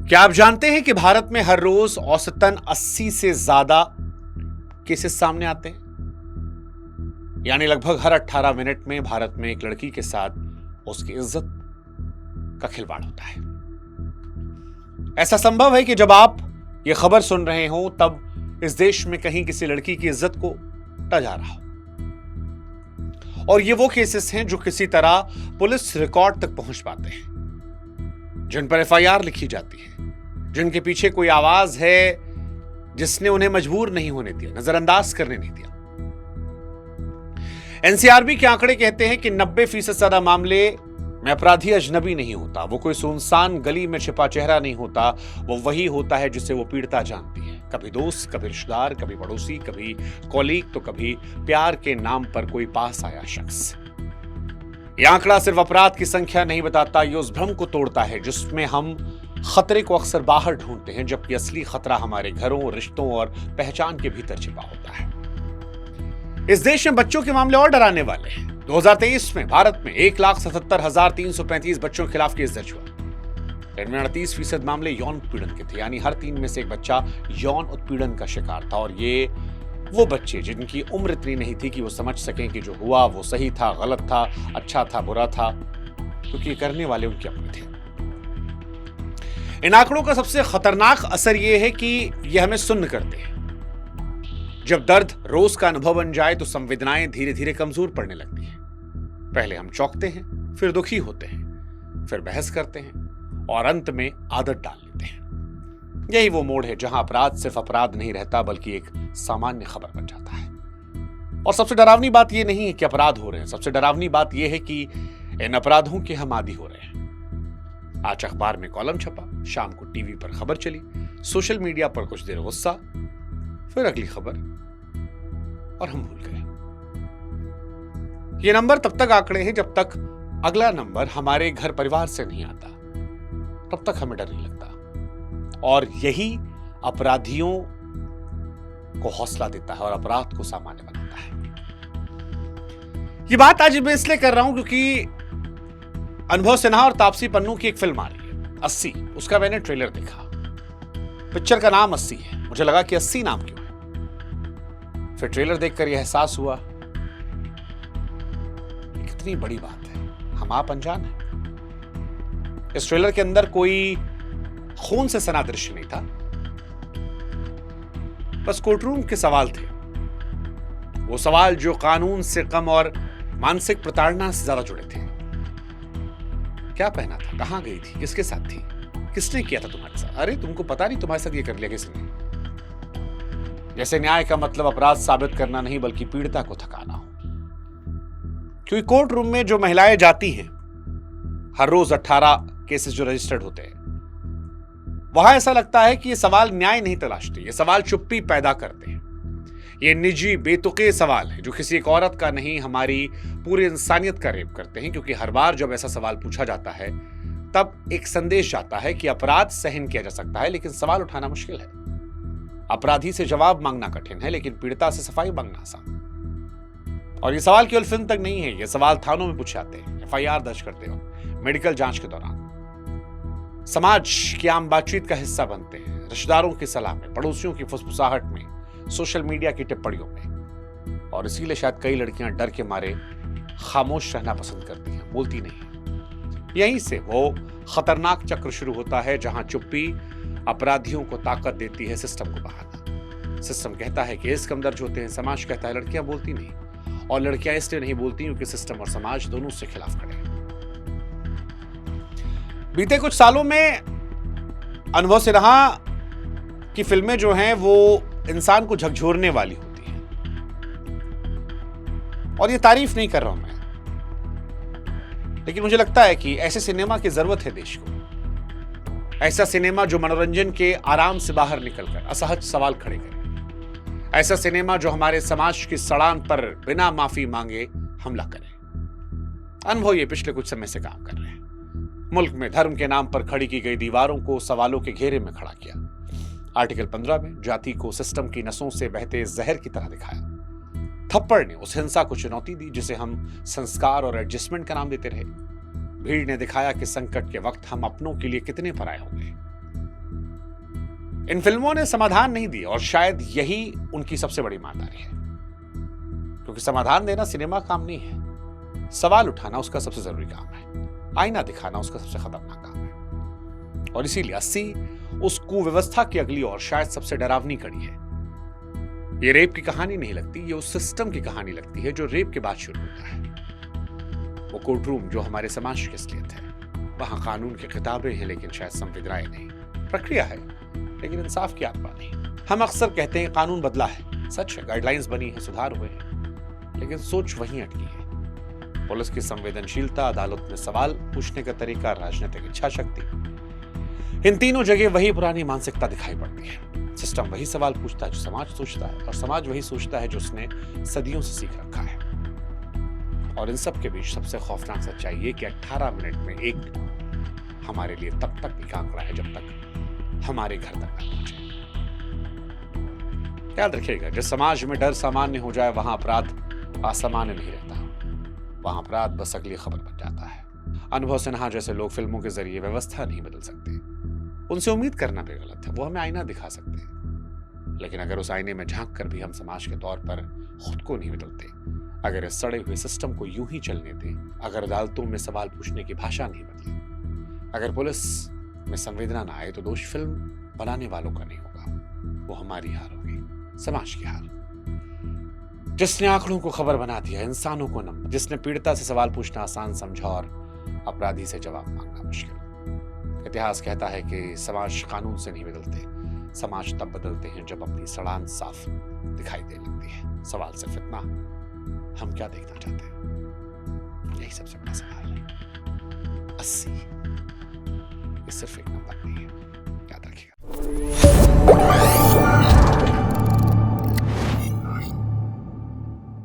क्या आप जानते हैं कि भारत में हर रोज औसतन 80 से ज्यादा केसेस सामने आते हैं? यानी लगभग हर 18 मिनट में भारत में एक लड़की के साथ उसकी इज्जत का खिलवाड़ होता है। ऐसा संभव है कि जब आप यह खबर सुन रहे हो तब इस देश में कहीं किसी लड़की की इज्जत को लूटा जा रहा हो। और ये वो केसेस हैं जो किसी तरह पुलिस रिकॉर्ड तक पहुंच पाते हैं, जिन पर एफआईआर लिखी जाती है, जिनके पीछे कोई आवाज है जिसने उन्हें मजबूर नहीं होने दिया, नजरअंदाज करने नहीं दिया। एनसीआरबी के आंकड़े कहते हैं कि 90% से ज्यादा मामले में अपराधी अजनबी नहीं होता, वो कोई सुनसान गली में छिपा चेहरा नहीं होता, वो वही होता है जिसे वो पीड़िता जानती है। कभी दोस्त, कभी रिश्तेदार, कभी पड़ोसी, कभी कॉलीग, तो कभी प्यार के नाम पर कोई पास आया शख्स। यह आंकड़ा सिर्फ अपराध की संख्या नहीं बताता, ये उस भ्रम को तोड़ता है जिसमें हम खतरे को अक्सर बाहर ढूंढते हैं, जबकि असली खतरा हमारे घरों, रिश्तों और पहचान के भीतर छिपा होता है। इस देश में बच्चों के मामले और डराने वाले हैं। 2023 में भारत में 1,77,335 बच्चों के खिलाफ केस दर्ज हुआ। इनमें 38% मामले यौन उत्पीड़न के थे, यानी हर 3 में से एक बच्चा यौन उत्पीड़न का शिकार था। और ये वो बच्चे जिनकी उम्र इतनी नहीं थी कि वो समझ सकें कि जो हुआ वो सही था, गलत था, अच्छा था, बुरा था, क्योंकि करने वाले उनके अपने थे। इन आंकड़ों का सबसे खतरनाक असर यह है कि यह हमें सुन्न करते हैं। जब दर्द रोज का अनुभव बन जाए तो संवेदनाएं धीरे धीरे कमजोर पड़ने लगती हैं। पहले हम चौंकते हैं, फिर दुखी होते हैं, फिर बहस करते हैं और अंत में आदत डाल लेते हैं। यही वो मोड़ है जहां अपराध सिर्फ अपराध नहीं रहता, बल्कि एक सामान्य खबर बन जाता है। और सबसे डरावनी बात यह नहीं है कि अपराध हो रहे हैं, सबसे डरावनी बात यह है कि इन अपराधों के हम आदी हो रहे हैं। आज अखबार में कॉलम छपा, शाम को टीवी पर खबर चली, सोशल मीडिया पर कुछ देर गुस्सा, फिर अगली खबर और हम भूल गए। ये नंबर तब तक आंकड़े हैं जब तक अगला नंबर हमारे घर परिवार से नहीं आता, तब तक हमें डर नहीं लगता। और यही अपराधियों को हौसला देता है और अपराध को सामान्य बनाता है। ये बात आज मैं इसलिए कर रहा हूं क्योंकि अनुभव सिन्हा और तापसी पन्नू की एक फिल्म आ रही है 80। उसका मैंने ट्रेलर देखा। पिक्चर का नाम 80 है। मुझे लगा कि 80 नाम क्यों है। फिर ट्रेलर देखकर यह एहसास हुआ कितनी बड़ी बात है, हम आप अनजान हैं। इस ट्रेलर के अंदर कोई खून से सना दृश्य नहीं था, बस कोर्टरूम के सवाल थे। वो सवाल जो कानून से कम और मानसिक प्रताड़ना से ज्यादा जुड़े थे। क्या पहना था, कहां गई थी, किसके साथ थी, किसने किया था तुम्हारे साथ, अरे तुमको पता नहीं तुम्हारे साथ ये कर लिया किसने। जैसे न्याय का मतलब अपराध साबित करना नहीं, बल्कि पीड़िता को थकाना हो। क्योंकि कोर्ट रूम में जो महिलाएं जाती हैं, हर रोज 18 केसेस जो रजिस्टर्ड होते हैं, वहां ऐसा लगता है कि ये सवाल न्याय नहीं तलाशते, ये सवाल चुप्पी पैदा करते हैं। ये निजी बेतुके सवाल है जो किसी एक औरत का नहीं, हमारी पूरी इंसानियत का रेप करते हैं। क्योंकि हर बार जब ऐसा सवाल पूछा जाता है तब एक संदेश जाता है कि अपराध सहन किया जा सकता है, लेकिन सवाल उठाना मुश्किल है। अपराधी से जवाब मांगना कठिन है, लेकिन पीड़िता से सफाई मांगना आसान। और ये सवाल केवल फिल्म तक नहीं है, ये सवाल थानों में पूछे जाते हैं, एफआईआर दर्ज करते हो, मेडिकल जांच के दौरान, समाज की आम बातचीत का हिस्सा बनते हैं, रिश्तेदारों की सलाह में, पड़ोसियों की फुसफुसाहट में, सोशल मीडिया की टिप्पणियों में। और इसीलिए शायद कई लड़कियां डर के मारे खामोश रहना पसंद करती हैं, बोलती नहीं। यहीं से वो खतरनाक चक्र शुरू होता है जहां चुप्पी अपराधियों को ताकत देती है सिस्टम को बढ़ाना। सिस्टम कहता है केस कम दर्ज होते हैं, समाज कहता है लड़कियां बोलती नहीं, और लड़कियां इसलिए नहीं बोलती क्योंकि सिस्टम और समाज दोनों से खिलाफ खड़े हैं। बीते कुछ सालों में अनुभव सिन्हा की फिल्में जो हैं वो इंसान को झकझोरने वाली होती हैं। और ये तारीफ नहीं कर रहा हूं मैं, लेकिन मुझे लगता है कि ऐसे सिनेमा की जरूरत है देश को। ऐसा सिनेमा जो मनोरंजन के आराम से बाहर निकलकर असहज सवाल खड़े करे। ऐसा सिनेमा जो हमारे समाज की सड़ान पर बिना माफी मांगे हमला करे। अनुभव ये पिछले कुछ समय से काम कर रहे हैं। मुल्क में धर्म के नाम पर खड़ी की गई दीवारों को सवालों के घेरे में खड़ा किया। आर्टिकल 15 में जाति को सिस्टम की नसों से बहते जहर की तरह दिखाया। थप्पड़ ने उस हिंसा को चुनौती दी जिसे हम संस्कार और एडजस्टमेंट का नाम देते रहे। भीड़ ने दिखाया कि संकट के वक्त हम अपनों के लिए कितने पराये हो गए। इन फिल्मों ने समाधान नहीं दिया और शायद यही उनकी सबसे बड़ी ईमानदारी है, क्योंकि समाधान देना सिनेमा काम नहीं है, सवाल उठाना उसका सबसे जरूरी काम है, आईना दिखाना उसका सबसे खतरनाक काम है। और इसीलिए 80 उस कुव्यवस्था की अगली और शायद सबसे डरावनी कड़ी है। ये रेप की कहानी नहीं लगती, ये उस सिस्टम की कहानी लगती है जो रेप के बाद शुरू होता है। वो कोर्ट रूम जो हमारे समाज की असलियत है, वहां कानून की किताबें हैं लेकिन शायद संवेदनाएं नहीं, प्रक्रिया है लेकिन इंसाफ की आत्मा नहीं। हम अक्सर कहते हैं कानून बदला है, सच है, गाइडलाइंस बनी है, सुधार हुए हैं, लेकिन सोच वहीं अटकी है। पुलिस की संवेदनशीलता, अदालत में सवाल पूछने का तरीका, राजनीतिक इच्छा शक्ति, इन तीनों जगह वही पुरानी मानसिकता दिखाई पड़ती है। सिस्टम वही सवाल पूछता है जो समाज सोचता है, और समाज वही सोचता है जो उसने सदियों से सीख रखा है। और इन सब के बीच सबसे खौफनाक सच्चाई ये कि 18 मिनट में एक हमारे लिए तब तक एक आंकड़ा है जब तक हमारे घर तक न पहुंचे। याद रखिएगा, जिस समाज में डर सामान्य हो जाए वहां अपराध असामान्य नहीं रहता, वहां अपराध बस अगली खबर बन जाता है। अनुभव सिन्हा जैसे लोग फिल्मों के जरिए व्यवस्था नहीं बदल सकते, उनसे उम्मीद करना भी गलत है। वो हमें आईना दिखा सकते हैं, लेकिन अगर उस आईने में झांक कर भी हम समाज के तौर पर खुद को नहीं बदलते, अगर इस सड़े हुए सिस्टम को यूं ही चलने दें, अगर अदालतों में सवाल पूछने की भाषा नहीं बदले, अगर पुलिस में संवेदना ना आए, तो दोष फिल्म बनाने वालों का नहीं होगा, वो हमारी हार होगी, समाज की हार। जिसने आंकड़ों को खबर बना दिया, इंसानों को नम, जिसने पीड़िता से सवाल पूछना आसान समझा और अपराधी से जवाब मांगना मुश्किल। इतिहास कहता है कि समाज कानून से नहीं बदलते, समाज तब बदलते हैं जब अपनी सड़ान साफ दिखाई दे लगती है। सवाल सिर्फ इतना, हम क्या देखना चाहते हैं, यही सबसे बड़ा सवाल है। 80 ये सिर्फ एक नंबर नहीं है।